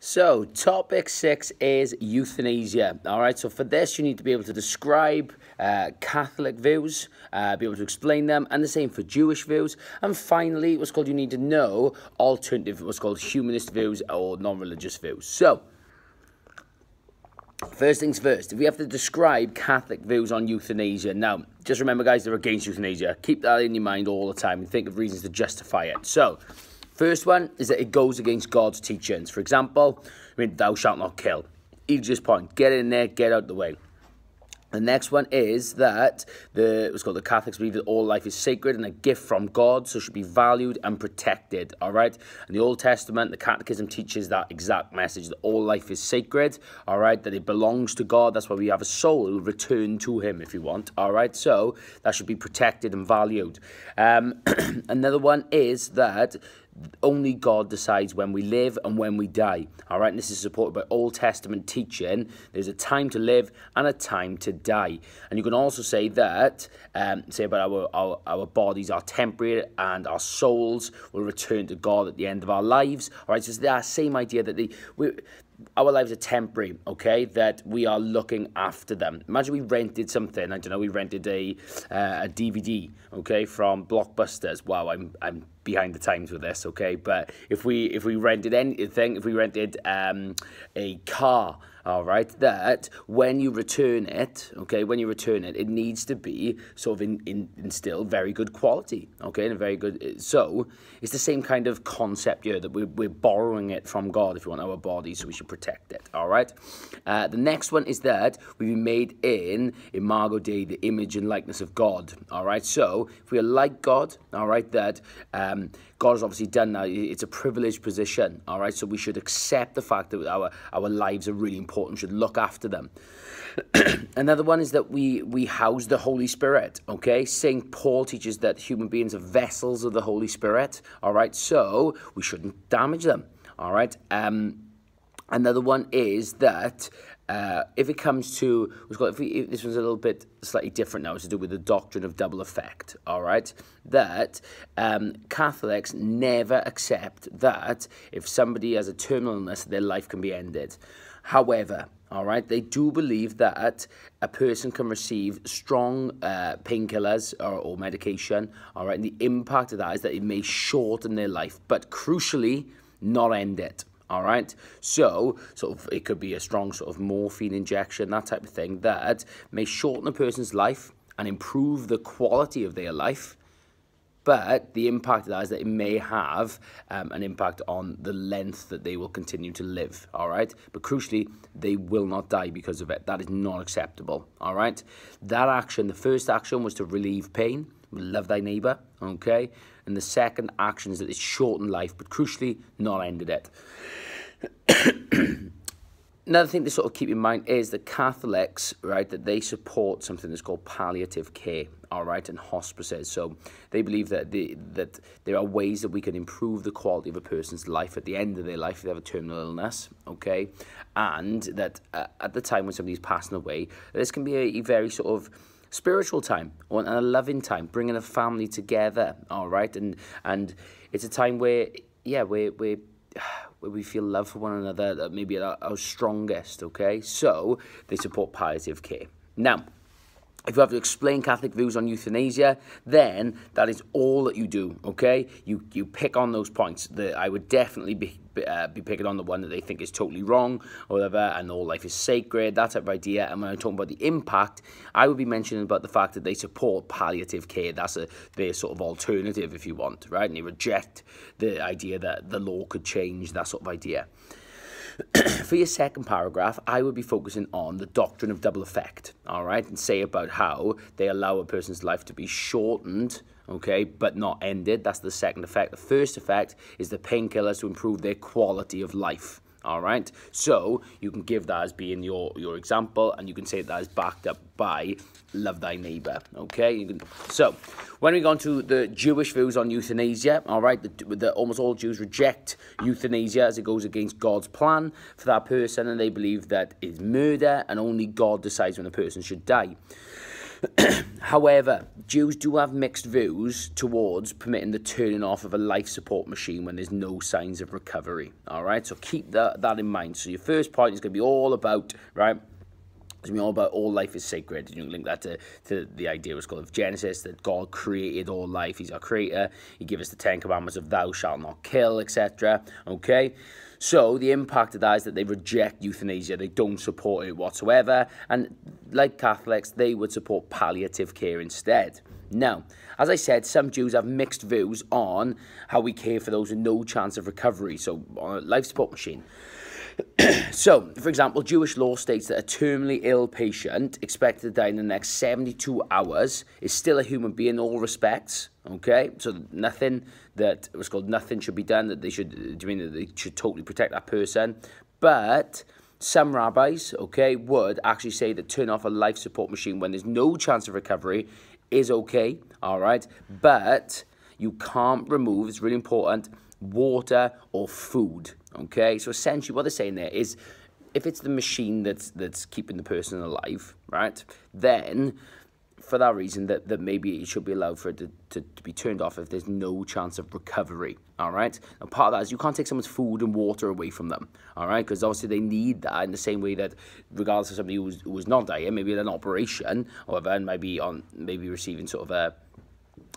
So, topic 6 is euthanasia. All right, so for this, you need to be able to describe Catholic views, be able to explain them, and the same for Jewish views. And finally, what's called you need to know alternative, what's called humanist views or non-religious views. So, first things first, if we have to describe Catholic views on euthanasia. Now, just remember, guys, they're against euthanasia. Keep that in your mind all the time and think of reasons to justify it. So, first one is that it goes against God's teachings. For example, thou shalt not kill. Easiest point. Get in there, get out of the way. The next one is that what's called the Catholics believe that all life is sacred and a gift from God, so should be valued and protected. All right. In the Old Testament, the Catechism teaches that exact message, that all life is sacred. All right. That it belongs to God. That's why we have a soul returned to Him, if you want. All right. So that should be protected and valued. Another one is that only God decides when we live and when we die. All right, and this is supported by Old Testament teaching. There's a time to live and a time to die. And you can also say that, say about our bodies are temporary and our souls will return to God at the end of our lives. All right, so it's that same idea that our lives are temporary, okay, that we are looking after them. Imagine we rented something, I don't know, we rented a DVD, okay, from Blockbusters. Wow, I'm behind the times with this, okay, but if we rented anything, if we rented a car, all right, that when you return it, okay, it needs to be sort of in still very good quality, okay, and a very good, so it's the same kind of concept here, that we're borrowing it from God, if you want, our body, so we should protect it, all right. The next one is that we've been made in Imago Dei, the image and likeness of God, all right. So if we are like God, all right, that God has obviously done that. It's a privileged position, all right? So we should accept the fact that our lives are really important, should look after them. Another one is that we house the Holy Spirit, okay? St. Paul teaches that human beings are vessels of the Holy Spirit, all right? So we shouldn't damage them, all right? Another one is that if it comes to, this one's a little bit slightly different now, it's to do with the doctrine of double effect, all right? That Catholics never accept that if somebody has a terminal illness, their life can be ended. However, all right, they do believe that a person can receive strong painkillers or medication, all right? And the impact of that is that it may shorten their life, but crucially, not end it. All right, so sort of it could be a strong sort of morphine injection, that type of thing, that may shorten a person's life and improve the quality of their life. But the impact of that is that it may have an impact on the length that they will continue to live, all right? But crucially, they will not die because of it. That is not acceptable, all right? That action, the first action was to relieve pain. Love thy neighbour, okay? And the second action is that it shortened life, but crucially, not ended it. Another thing to sort of keep in mind is that Catholics, right, that they support something that's called palliative care, all right, and hospices. So they believe that that there are ways that we can improve the quality of a person's life at the end of their life if they have a terminal illness, okay, and that at the time when somebody's passing away, this can be a very sort of spiritual time and a loving time, bringing a family together, all right, and it's a time where, yeah, where we feel love for one another, that maybe at our strongest, okay? So they support palliative care. Now, if you have to explain Catholic views on euthanasia, then that is all that you do, okay? You pick on those points. I would definitely be picking on the one that they think is totally wrong, or whatever, and all life is sacred, that type of idea. And when I'm talking about the impact, I would be mentioning about the fact that they support palliative care. That's their sort of alternative, if you want, right? And they reject the idea that the law could change, that sort of idea. For your second paragraph, I would be focusing on the doctrine of double effect, all right, and say about how they allow a person's life to be shortened, okay, but not ended. That's the second effect. The first effect is the painkillers to improve their quality of life. All right, so you can give that as being your example, and you can say that is backed up by love thy neighbour, okay? So when we go on to the Jewish views on euthanasia, all right, almost all Jews reject euthanasia as it goes against God's plan for that person, and they believe that it's murder and only God decides when a person should die. However, Jews do have mixed views towards permitting the turning off of a life support machine when there's no signs of recovery. All right, so keep that in mind. So your first point is going to be all about, right? It's going to be all about all life is sacred. You can link that to the idea of Genesis, that God created all life. He's our creator. He gave us the 10 commandments of thou shalt not kill, etc. Okay? So the impact of that is that they reject euthanasia. They don't support it whatsoever. And like Catholics, they would support palliative care instead. Now, as I said, some Jews have mixed views on how we care for those with no chance of recovery. So on a life support machine. So, for example, Jewish law states that a terminally ill patient expected to die in the next 72 hours is still a human being in all respects, okay? So nothing should be done, that they should, do you mean that they should totally protect that person? But some rabbis, okay, would actually say that turn off a life support machine when there's no chance of recovery is okay, all right? But you can't remove, it's really important, water or food. Okay, so essentially what they're saying there is, if it's the machine that's keeping the person alive, right, then for that reason that maybe it should be allowed for it to be turned off if there's no chance of recovery, all right? Now, part of that is you can't take someone's food and water away from them, all right, because obviously they need that in the same way that regardless of somebody who was not dying, maybe in an operation, however, and maybe receiving sort of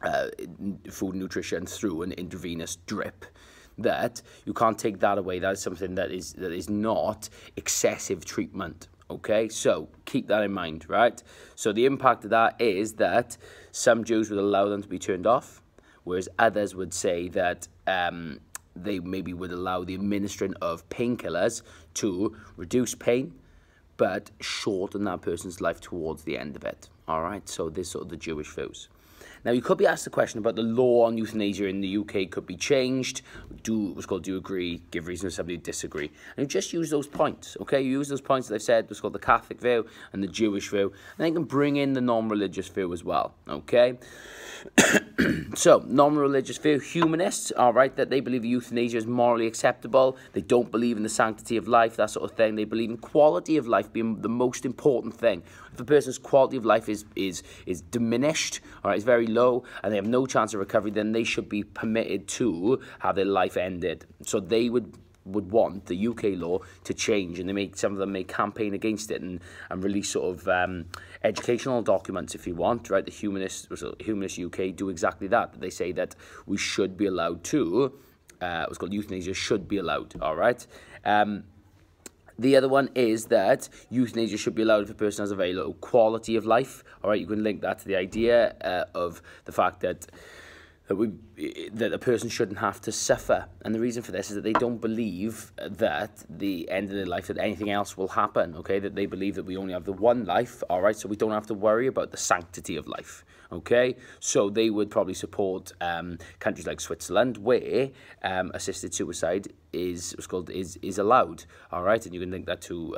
a food and nutrition through an intravenous drip, that you can't take that away. That is something that is not excessive treatment, okay? So keep that in mind, right? So the impact of that is that some Jews would allow them to be turned off, whereas others would say that they maybe would allow the administering of painkillers to reduce pain, but shorten that person's life towards the end of it, all right? So this sort of the Jewish views. Now, you could be asked the question about the law on euthanasia in the UK could be changed. Do you agree? Give reasons if somebody disagree. And you just use those points, okay? You use those points that I've said, what's called the Catholic view and the Jewish view, and then you can bring in the non-religious view as well, okay? So, non-religious view, humanists, all right, that they believe euthanasia is morally acceptable. They don't believe in the sanctity of life, that sort of thing. They believe in quality of life being the most important thing. If a person's quality of life is diminished, all right, it's very low, and they have no chance of recovery, then they should be permitted to have their life ended. So they would want the UK law to change, and some of them may campaign against it and release sort of educational documents if you want, right? The Humanist UK do exactly that. They say that we should be allowed to, what's called euthanasia should be allowed, all right? The other one is that euthanasia should be allowed if a person has a very low quality of life, all right? You can link that to the idea of the fact that a person shouldn't have to suffer. And the reason for this is that they don't believe that the end of their life, that anything else will happen, okay? That they believe that we only have the one life, all right? So we don't have to worry about the sanctity of life, okay? So they would probably support countries like Switzerland, where assisted suicide is allowed, all right? And you can link that to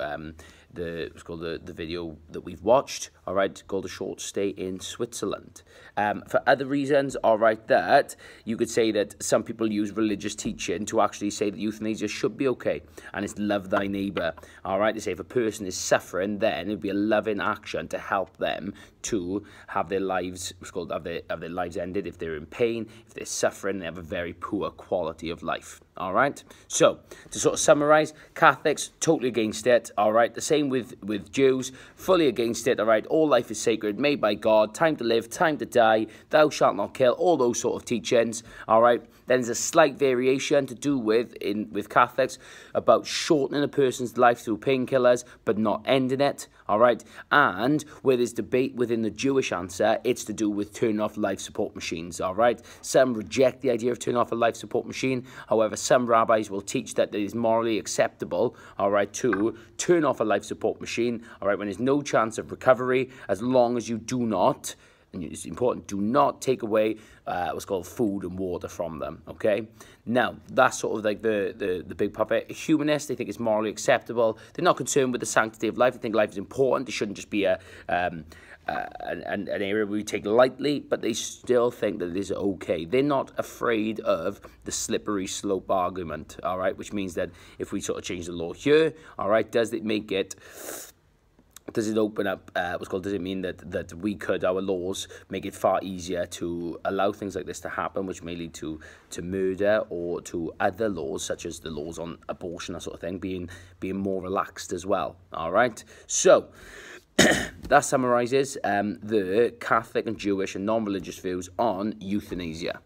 the video that we've watched, all right, called A Short Stay in Switzerland. For other reasons, all right, that you could say that some people use religious teaching to actually say that euthanasia should be okay, and it's love thy neighbour, all right? They say if a person is suffering, then it would be a loving action to help them to have their lives, have their lives ended if they're in pain, if they're suffering, they have a very poor quality of life. All right, so to sort of summarize, Catholics totally against it, all right? The same with Jews, fully against it, all right? All life is sacred, made by God, time to live, time to die, thou shalt not kill, all those sort of teachings, all right? Then there's a slight variation to do with Catholics about shortening a person's life through painkillers, but not ending it, all right? And where there's debate within the Jewish answer, it's to do with turning off life support machines, all right? Some reject the idea of turning off a life support machine. However, some rabbis will teach that it is morally acceptable, all right, to turn off a life support machine, all right, when there's no chance of recovery, as long as you do not, and it's important, do not take away what's called food and water from them, okay? Now, that's sort of like the big puppet. Humanists, they think it's morally acceptable. They're not concerned with the sanctity of life. They think life is important. It shouldn't just be an area we take lightly, but they still think that it is okay. They're not afraid of the slippery slope argument, all right, which means that if we sort of change the law here, all right, does it make it does it open up, does it mean that we could, our laws, make it far easier to allow things like this to happen, which may lead to murder or to other laws, such as the laws on abortion, that sort of thing, being more relaxed as well, all right? So, that summarises the Catholic and Jewish and non-religious views on euthanasia.